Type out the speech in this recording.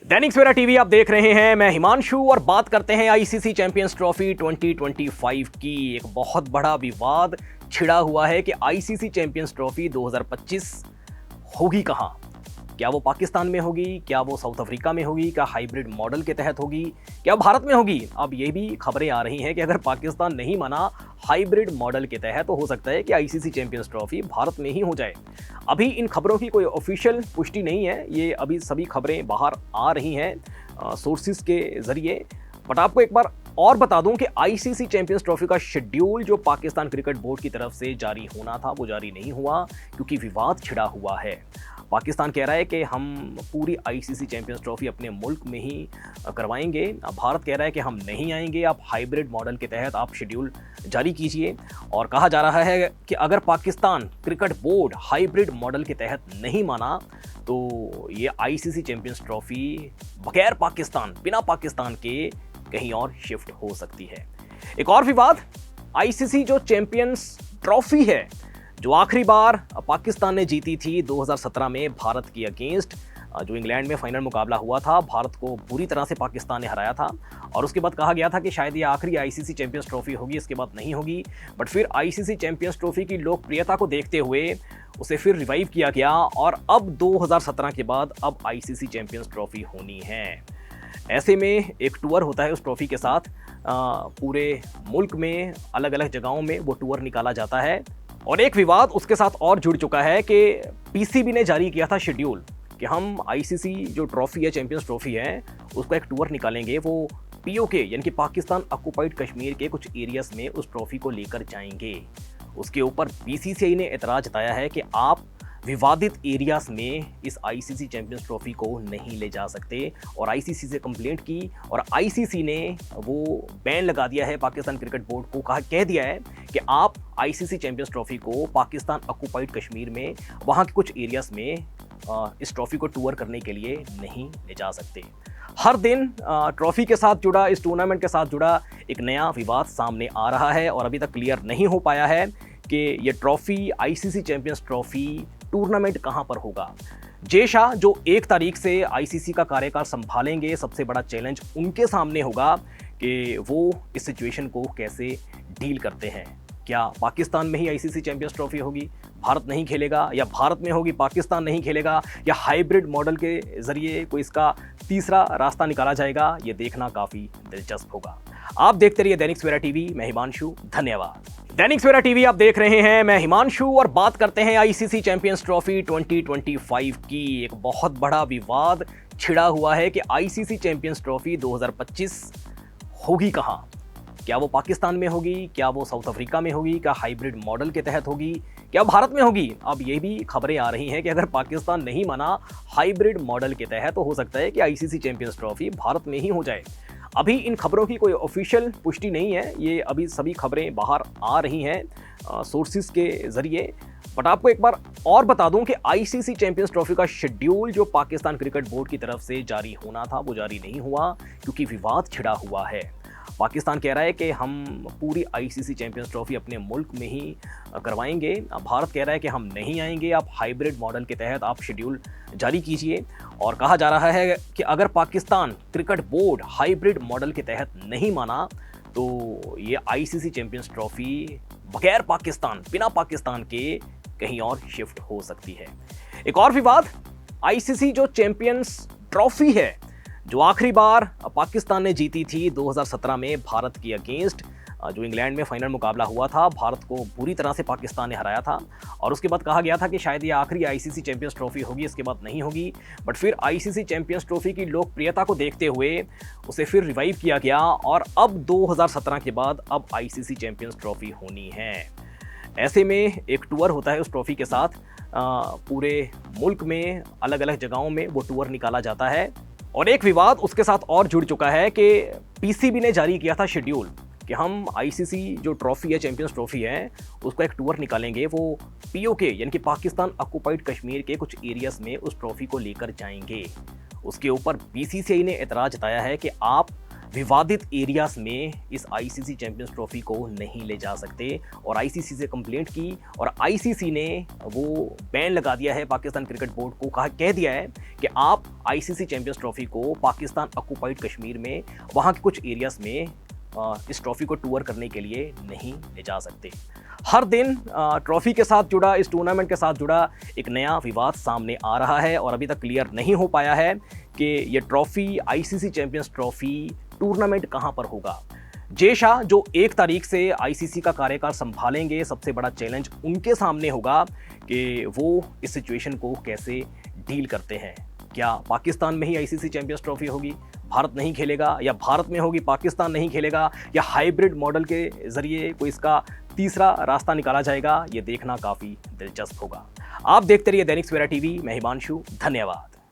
Dainik Savera TV आप देख रहे हैं। मैं हिमांशु और बात करते हैं आईसीसी चैंपियंस ट्रॉफी 2025 की। एक बहुत बड़ा विवाद छिड़ा हुआ है कि आईसीसी चैंपियंस ट्रॉफी 2025 होगी कहां? क्या वो पाकिस्तान में होगी? क्या वो साउथ अफ्रीका में होगी? क्या हाइब्रिड मॉडल के तहत होगी? क्या भारत में होगी? अब ये भी खबरें आ रही हैं कि अगर पाकिस्तान नहीं माना हाइब्रिड मॉडल के तहत, तो हो सकता है कि आईसीसी चैंपियंस ट्रॉफी भारत में ही हो जाए। अभी इन खबरों की कोई ऑफिशियल पुष्टि नहीं है, ये अभी सभी खबरें बाहर आ रही हैं सोर्सेज के जरिए। बट आपको एक बार और बता दूं कि आईसीसी चैंपियंस ट्रॉफी का शेड्यूल जो पाकिस्तान क्रिकेट बोर्ड की तरफ से जारी होना था वो जारी नहीं हुआ, क्योंकि विवाद छिड़ा हुआ है। पाकिस्तान कह रहा है कि हम पूरी आईसीसी चैंपियंस ट्रॉफी अपने मुल्क में ही करवाएंगे। भारत कह रहा है कि हम नहीं आएंगे, आप हाइब्रिड मॉडल के तहत आप शेड्यूल जारी कीजिए। और कहा जा रहा है कि अगर Pakistan cricket board hybrid model के तहत नहीं माना, तो ये आईसीसी चैंपियंस ट्रॉफी बगैर पाकिस्तान, बिना पाकिस्तान के कहीं और शिफ्ट हो सकती है। एक और विवाद, आईसीसी जो चैंपियंस ट्रॉफी है जो आखिरी बार पाकिस्तान ने जीती थी 2017 में भारत की अगेंस्ट, जो इंग्लैंड में फाइनल मुकाबला हुआ था, भारत को बुरी तरह से पाकिस्तान ने हराया था। और उसके बाद कहा गया था कि शायद ये आखिरी आईसीसी चैंपियंस ट्रॉफी होगी, इसके बाद नहीं होगी। बट फिर आईसीसी चैंपियंस ट्रॉफी की लोकप्रियता को देखते हुए उसे फिर रिवाइव किया गया और अब 2017 के बाद अब आईसीसी चैंपियंस ट्रॉफी होनी है। ऐसे में एक टूर होता है उस ट्रॉफी के साथ, पूरे मुल्क में अलग अलग जगहों में वो टूर निकाला जाता है। और एक विवाद उसके साथ और जुड़ चुका है कि पीसीबी ने जारी किया था शेड्यूल कि हम आईसीसी जो ट्रॉफी है, चैंपियंस ट्रॉफी है, उसका एक टूर निकालेंगे। वो पीओके यानी कि पाकिस्तान ऑक्युपाइड कश्मीर के कुछ एरियाज में उस ट्रॉफी को लेकर जाएंगे। उसके ऊपर बीसीसीआई ने एतराज जताया है कि आप विवादित एरियाज में इस आईसीसी चैंपियंस ट्रॉफी को नहीं ले जा सकते, और आईसीसी से कंप्लेंट की और आईसीसी ने वो बैन लगा दिया है पाकिस्तान क्रिकेट बोर्ड को। कह दिया है कि आप आईसीसी चैंपियंस ट्रॉफी को पाकिस्तान ऑक्युपाइड कश्मीर में, वहाँ के कुछ एरियाज में इस ट्रॉफी को टूर करने के लिए नहीं ले जा सकते। हर दिन ट्रॉफी के साथ जुड़ा, इस टूर्नामेंट के साथ जुड़ा एक नया विवाद सामने आ रहा है और अभी तक क्लियर नहीं हो पाया है कि ये trophy, ICC champions trophy tournament कहां पर होगा। जय शाह जो 1 तारीख से आईसीसी का कार्यकाल संभालेंगे, सबसे बड़ा चैलेंज उनके सामने होगा कि वो इस सिचुएशन को कैसे डील करते हैं। क्या पाकिस्तान में ही आईसीसी चैंपियंस ट्रॉफी होगी, भारत नहीं खेलेगा, या भारत में होगी, पाकिस्तान नहीं खेलेगा, या हाइब्रिड मॉडल के जरिए कोई इसका तीसरा रास्ता निकाला जाएगा? ये देखना काफी दिलचस्प होगा। आप देखते रहिए दैनिक सवेरा टीवी। मैं हिमांशु, धन्यवाद। दैनिक सवेरा टीवी आप देख रहे हैं। मैं हिमांशु और बात करते हैं आईसीसी चैंपियंस ट्रॉफी 2025 की। एक बहुत बड़ा विवाद छिड़ा हुआ है कि आईसीसी चैंपियंस ट्रॉफी 2025 होगी कहां? क्या वो पाकिस्तान में होगी? क्या वो साउथ अफ्रीका में होगी? क्या हाइब्रिड मॉडल के तहत होगी? क्या भारत में होगी? अब ये भी खबरें आ रही हैं कि अगर पाकिस्तान नहीं माना हाइब्रिड मॉडल के तहत, तो हो सकता है कि आईसीसी चैंपियंस ट्रॉफी भारत में ही हो जाए। अभी इन खबरों की कोई ऑफिशियल पुष्टि नहीं है, ये अभी सभी खबरें बाहर आ रही हैं सोर्सेज के जरिए। बट आपको एक बार और बता दूं कि आईसीसी चैंपियंस ट्रॉफी का शेड्यूल जो पाकिस्तान क्रिकेट बोर्ड की तरफ से जारी होना था वो जारी नहीं हुआ, क्योंकि विवाद छिड़ा हुआ है। पाकिस्तान कह रहा है कि हम पूरी आईसीसी चैंपियंस ट्रॉफी अपने मुल्क में ही करवाएंगे। भारत कह रहा है कि हम नहीं आएंगे, आप हाइब्रिड मॉडल के तहत आप शेड्यूल जारी कीजिए। और कहा जा रहा है कि अगर Pakistan cricket board hybrid model के तहत नहीं माना, तो ये आईसीसी चैंपियंस ट्रॉफी बगैर पाकिस्तान, बिना पाकिस्तान के कहीं और शिफ्ट हो सकती है। एक और विवाद, आईसीसी जो चैंपियंस ट्रॉफी है जो आखिरी बार पाकिस्तान ने जीती थी 2017 में भारत की अगेंस्ट, जो इंग्लैंड में फाइनल मुकाबला हुआ था, भारत को बुरी तरह से पाकिस्तान ने हराया था। और उसके बाद कहा गया था कि शायद ये आखिरी आईसीसी चैंपियंस ट्रॉफी होगी, इसके बाद नहीं होगी। बट फिर आईसीसी चैंपियंस ट्रॉफी की लोकप्रियता को देखते हुए उसे फिर रिवाइव किया गया और अब 2017 के बाद अब आईसीसी चैंपियंस ट्रॉफी होनी है। ऐसे में एक टूर होता है उस ट्रॉफी के साथ, पूरे मुल्क में अलग अलग जगहों में वो टूर निकाला जाता है। और एक विवाद उसके साथ और जुड़ चुका है कि पीसीबी ने जारी किया था शेड्यूल कि हम आईसीसी जो ट्रॉफी है, चैंपियंस ट्रॉफी है, उसका एक टूर निकालेंगे। वो पीओके यानी कि पाकिस्तान ऑक्युपाइड कश्मीर के कुछ एरियाज में उस ट्रॉफी को लेकर जाएंगे। उसके ऊपर बीसीसीआई ने एतराज जताया है कि आप विवादित एरियाज में इस आईसीसी चैंपियंस ट्रॉफी को नहीं ले जा सकते और आईसीसी से कंप्लेंट की और आईसीसी ने वो बैन लगा दिया है पाकिस्तान क्रिकेट बोर्ड को, कह दिया है कि आप आईसीसी चैंपियंस ट्रॉफी को पाकिस्तान ऑक्युपाइड कश्मीर में वहाँ के कुछ एरियाज में इस ट्रॉफी को टूर करने के लिए नहीं ले जा सकते। हर दिन ट्रॉफी के साथ जुड़ा, इस टूर्नामेंट के साथ जुड़ा एक नया विवाद सामने आ रहा है और अभी तक क्लियर नहीं हो पाया है कि ये trophy, ICC champions trophy tournament कहां पर होगा। जय शाह जो 1 तारीख से आईसीसी का कार्यकाल संभालेंगे, सबसे बड़ा चैलेंज उनके सामने होगा कि वो इस सिचुएशन को कैसे डील करते हैं। क्या पाकिस्तान में ही आईसीसी चैंपियंस ट्रॉफी होगी, भारत नहीं खेलेगा, या भारत में होगी पाकिस्तान नहीं खेलेगा, या हाइब्रिड मॉडल के जरिए कोई इसका तीसरा रास्ता निकाला जाएगा, ये देखना काफ़ी दिलचस्प होगा। आप देखते रहिए दैनिक सवेरा टीवी। मैं हिमांशु, धन्यवाद।